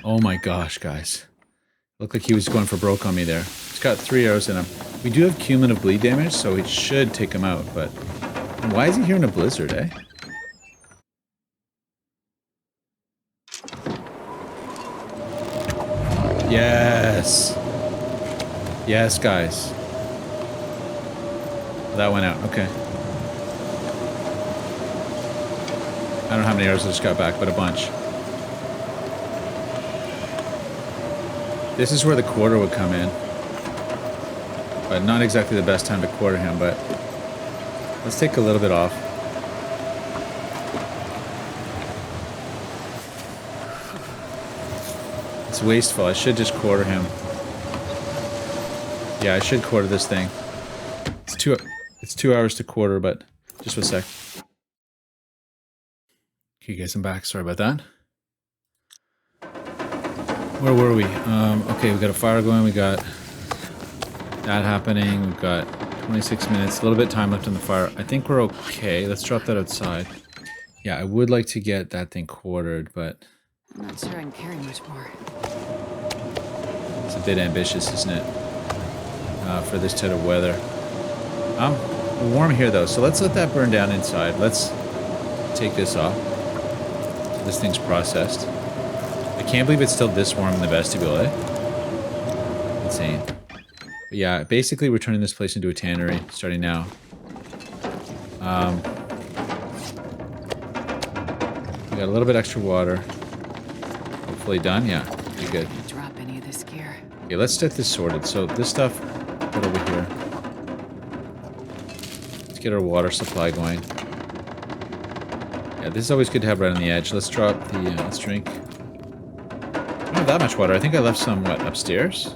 Oh my gosh, guys. Looked like he was going for broke on me there. He's got 3 arrows in him. We do have cumulative bleed damage, so it should take him out, but... Why is he here in a blizzard, eh? Yes! Yes, guys. That went out, okay. I don't know how many arrows I just got back, but a bunch. This is where the quarter would come in. But not exactly the best time to quarter him, but... Let's take a little bit off. It's wasteful. I should just quarter him. Yeah, I should quarter this thing. It's 2 hours to quarter, but just a sec. Okay, guys, I'm back. Sorry about that. Where were we? Okay, we got a fire going. We got that happening. We've got 26 minutes. A little bit of time left on the fire. I think we're okay. Let's drop that outside. Yeah, I would like to get that thing quartered, but... I'm not sure I can carry much more. It's a bit ambitious, isn't it? For this type of weather. We're warm here, though, so let's let that burn down inside. Let's take this off. So this thing's processed. I can't believe it's still this warm in the vestibule, eh? Insane. But yeah, basically we're turning this place into a tannery, starting now. We got a little bit extra water. Hopefully done, yeah. Pretty good. Drop any of this gear. Okay, let's get this sorted. So this stuff, put over here. Let's get our water supply going. Yeah, this is always good to have right on the edge. Let's drop the, let's drink. I don't have that much water. I think I left some, what, upstairs?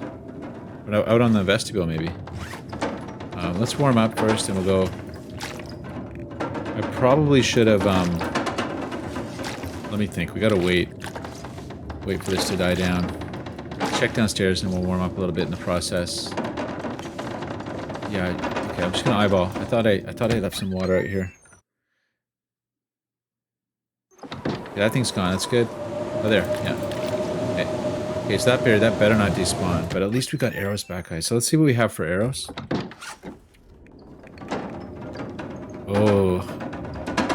But out on the vestibule, maybe. Let's warm up first, and we'll go... I probably should have, let me think. We gotta wait. Wait for this to die down. Check downstairs, and we'll warm up a little bit in the process. Yeah, okay, I'm just gonna eyeball. I thought I left some water out here. Yeah, that thing's gone. That's good. Oh, there. Yeah. Okay. Okay, so that better not despawn, but at least we got arrows back, guys. So let's see what we have for arrows. Oh.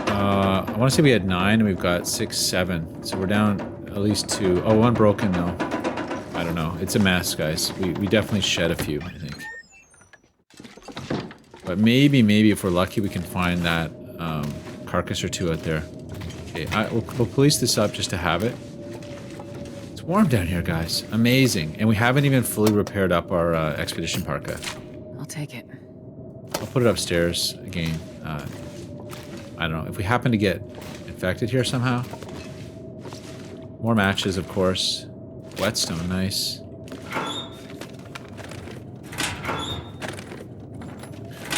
I want to say we had 9, and we've got 6, 7. So we're down at least 2. Oh, 1 broken, though. I don't know. It's a mess, guys. We definitely shed a few, I think. But maybe if we're lucky, we can find that carcass or 2 out there. Okay, we'll police this up just to have it. It's warm down here, guys. Amazing. And we haven't even fully repaired up our expedition parka. I'll take it. I'll put it upstairs again. I don't know. If we happen to get infected here somehow. More matches, of course. Whetstone, nice.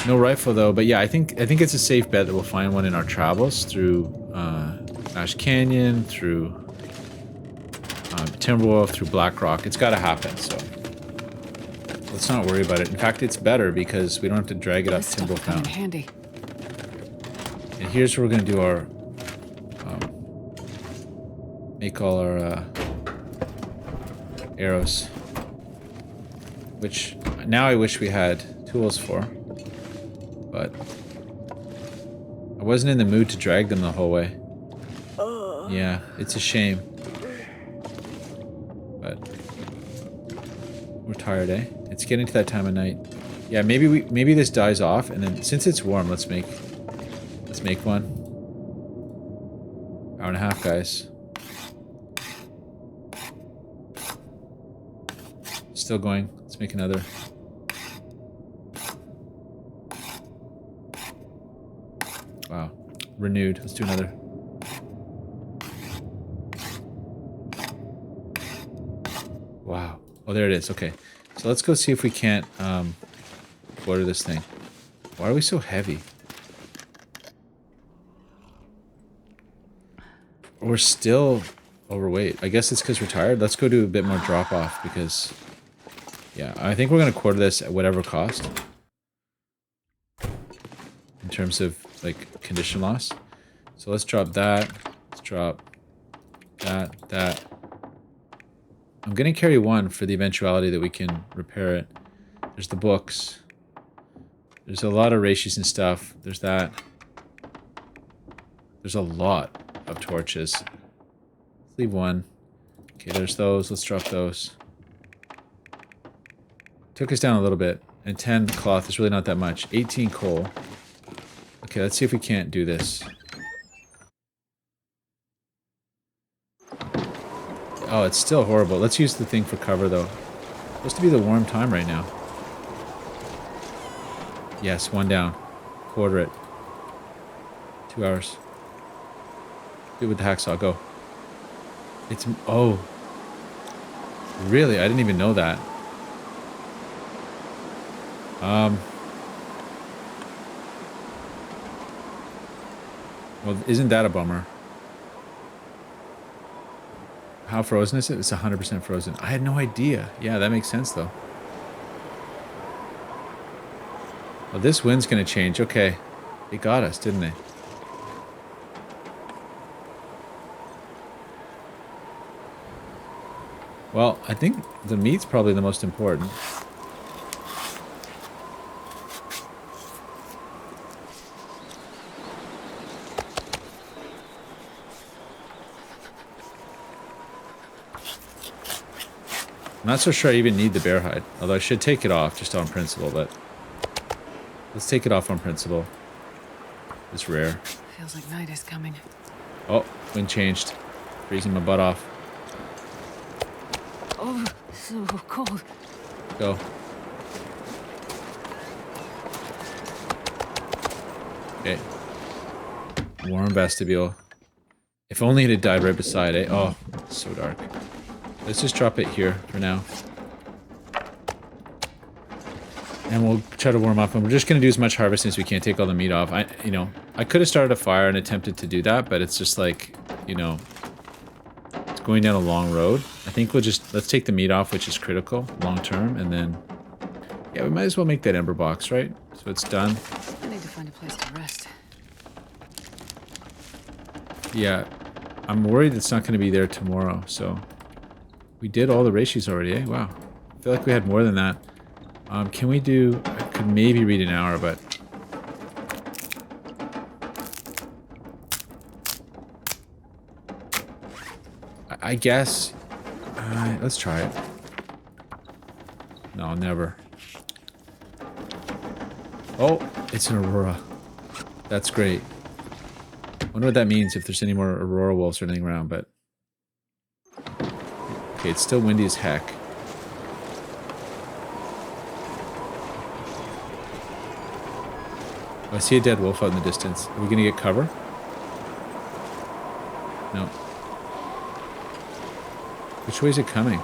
No rifle though, but yeah, I think it's a safe bet that we'll find one in our travels through Ash Canyon, through Timberwolf, through Blackrock. It's got to happen, so let's not worry about it. In fact, it's better because we don't have to drag it up Timberwolf Mountain. Handy. And here's where we're going to do our... make all our arrows. Which, now I wish we had tools for. But I wasn't in the mood to drag them the whole way. Yeah, it's a shame. But we're tired, eh? It's getting to that time of night. Yeah, maybe this dies off, and then since it's warm, let's make one. Hour and a half, guys. Still going. Let's make another. Wow. Renewed. Let's do another. Wow. Oh, there it is. Okay. So let's go see if we can't order this thing. Why are we so heavy? We're still overweight. I guess it's because we're tired. Let's go do a bit more drop off because, yeah, I think we're going to quarter this at whatever cost. In terms of, like, condition loss. So let's drop that. Let's drop that. I'm going to carry one for the eventuality that we can repair it. There's the books. There's a lot of ratios and stuff. There's that. There's a lot of torches. Let's leave one. Okay, there's those. Let's drop those. Took us down a little bit. And 10 cloth is really not that much. 18 coal. Okay, let's see if we can't do this. Oh, it's still horrible. Let's use the thing for cover, though. It's supposed to be the warm time right now. Yes, one down. Quarter it. 2 hours. Do it with the hacksaw. Go. It's... Oh. Really? I didn't even know that. Well, isn't that a bummer? How frozen is it? It's 100% frozen. I had no idea. Yeah, that makes sense, though. Well, this wind's going to change. Okay. They got us, didn't they? Well, I think the meat's probably the most important. I'm not so sure I even need the bear hide. Although I should take it off just on principle, but... Let's take it off on principle. It's rare. Feels like night is coming. Oh, wind changed. Freezing my butt off. Oh, so cold. Go. Okay. Warm vestibule. If only it had died right beside it. Oh, it's so dark. Let's just drop it here for now. And we'll try to warm up. And we're just going to do as much harvesting as we can. Take all the meat off. I could have started a fire and attempted to do that, but it's just like, it's going down a long road. I think let's take the meat off, which is critical long term. And then, yeah, we might as well make that ember box, right? So it's done. I need to find a place to rest. Yeah, I'm worried it's not going to be there tomorrow, so... We did all the ratios already, eh? Wow. I feel like we had more than that. Can we do... I could maybe read an hour, but... I guess... let's try it. No, never. Oh, it's an aurora. That's great. Wonder what that means if there's any more aurora wolves running around, but... Okay, it's still windy as heck. Oh, I see a dead wolf out in the distance. Are we gonna get cover? No. Which way is it coming?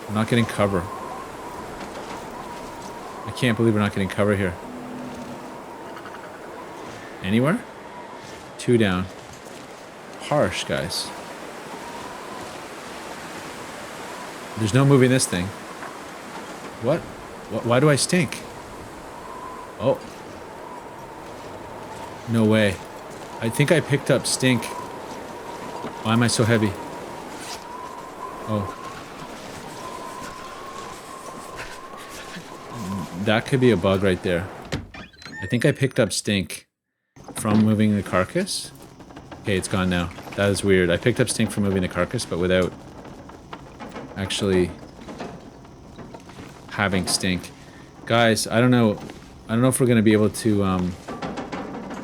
I'm not getting cover. I can't believe we're not getting cover here. Anywhere? 2 down. Harsh, guys. There's no moving this thing. What? Why do I stink? Oh. No way. I think I picked up stink. Why am I so heavy? Oh. That could be a bug right there. I think I picked up stink from moving the carcass. Okay, it's gone now. That is weird. I picked up stink from moving the carcass, but without actually having stink. Guys, I don't know. I don't know if we're going to be able to, how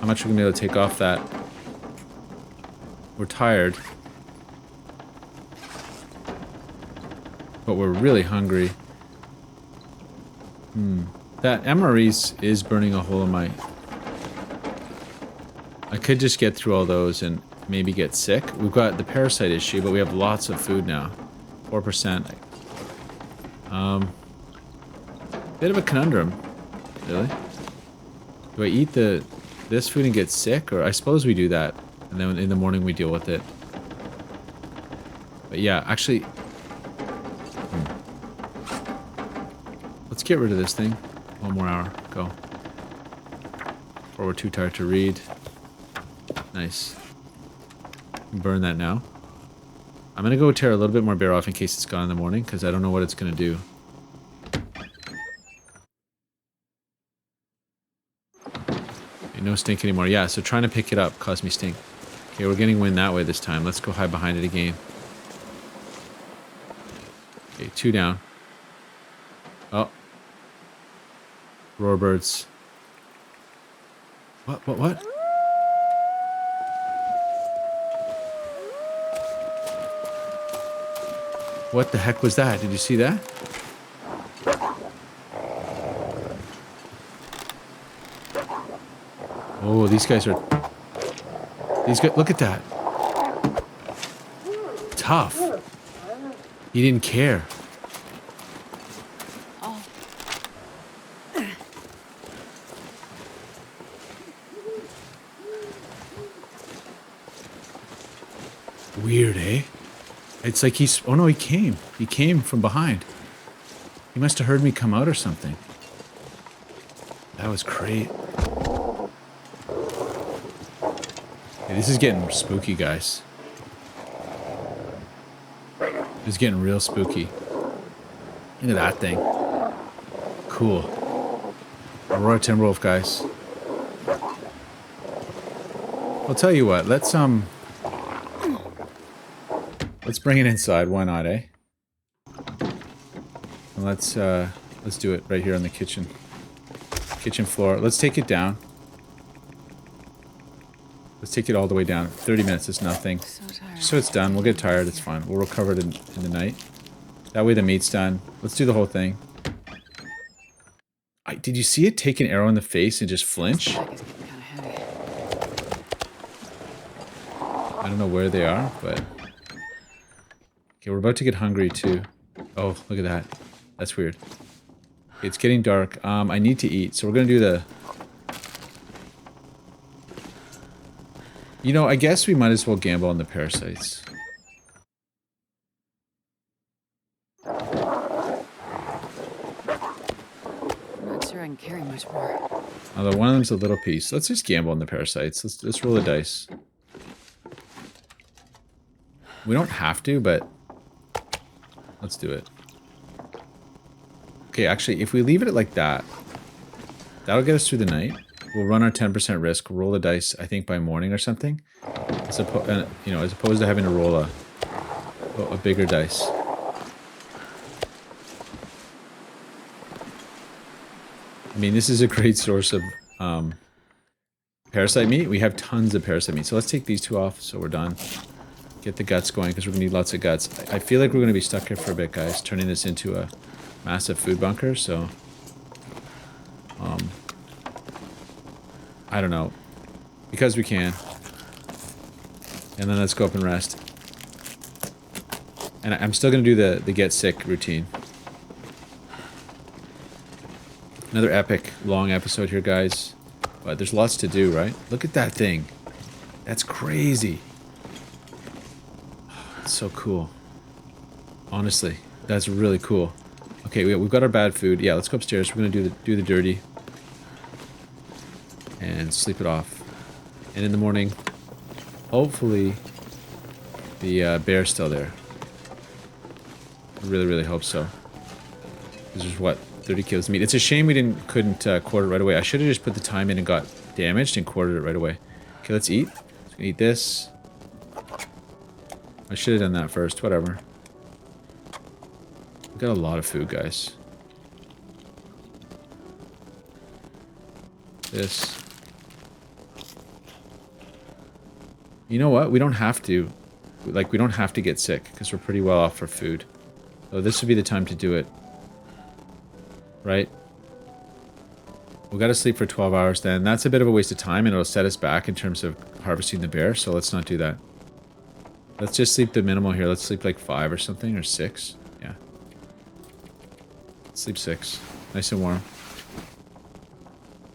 much we're going to be able to take off that. We're tired. But we're really hungry. That MRE is burning a hole in my... I could just get through all those and maybe get sick. We've got the parasite issue, but we have lots of food now. 4%. Bit of a conundrum. Really? Do I eat this food and get sick? Or I suppose we do that. And then in the morning we deal with it. But yeah, actually... Let's get rid of this thing. 1 more hour. Go. Or we're too tired to read. Nice. Burn that now. I'm gonna go tear a little bit more bear off in case it's gone in the morning, because I don't know what it's gonna do. Okay, no stink anymore. Yeah, so trying to pick it up caused me stink. Okay, we're getting wind that way this time. Let's go hide behind it again. Okay, 2 down. Oh. Roar birds. What? What the heck was that? Did you see that? Oh, these guys are... These guys... Look at that. Tough. He didn't care. Weird, eh? It's like he's... Oh no, he came. He came from behind. He must have heard me come out or something. That was great. Okay, this is getting spooky, guys. It's getting real spooky. Look at that thing. Cool. Aurora Timberwolf, guys. I'll tell you what, let's bring it inside, why not, eh? And let's do it right here on the kitchen floor. Let's take it down. Let's take it all the way down. 30 minutes is nothing. So it's done. We'll get tired, it's fine. We'll recover it in the night. That way the meat's done. Let's do the whole thing. Did you see it take an arrow in the face and just flinch? I don't know where they are, but... Okay, we're about to get hungry too. Oh, look at that. That's weird. Okay, it's getting dark. I need to eat, so we're gonna do the... You know, I guess we might as well gamble on the parasites. I'm not sure I can carry much more. Although one of them's a little piece. Let's just gamble on the parasites. Let's roll the dice. We don't have to, but... Let's do it. Okay, actually, if we leave it like that, that'll get us through the night. We'll run our 10% risk, roll the dice, I think, by morning or something. As opposed to having to roll a bigger dice. I mean, this is a great source of parasite meat. We have tons of parasite meat. So let's take these 2 off so we're done. Get the guts going because we're going to need lots of guts. I feel like we're going to be stuck here for a bit, guys. Turning this into a massive food bunker, so... I don't know. Because we can. And then let's go up and rest. And I'm still going to do the get sick routine. Another epic, long episode here, guys. But there's lots to do, right? Look at that thing. That's crazy. It's so cool. Honestly, that's really cool. Okay, we've got our bad food. Yeah, let's go upstairs. We're gonna do the dirty and sleep it off. And in the morning, hopefully, the bear's still there. I really, really hope so. This is what 30 kilos of meat. It's a shame we couldn't quarter it right away. I should have just put the time in and got damaged and quartered it right away. Okay, let's eat. Let's eat this. I should have done that first. Whatever. We got a lot of food, guys. This. You know what? We don't have to. Like, we don't have to get sick because we're pretty well off for food. So this would be the time to do it. Right? We got to sleep for 12 hours then. That's a bit of a waste of time and it'll set us back in terms of harvesting the bear. So let's not do that. Let's just sleep the minimal here. Let's sleep like 5 or something, or 6. Yeah. Let's sleep 6. Nice and warm.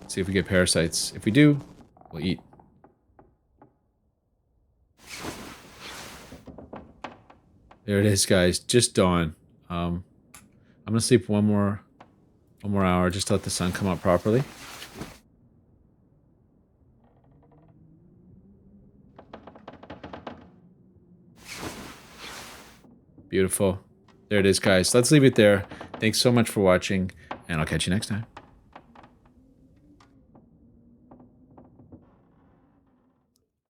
See if we get parasites. If we do, we'll eat. There it is, guys. Just dawn. I'm gonna sleep one more hour just to let the sun come up properly. Beautiful. There it is, guys. Let's leave it there. Thanks so much for watching, and I'll catch you next time.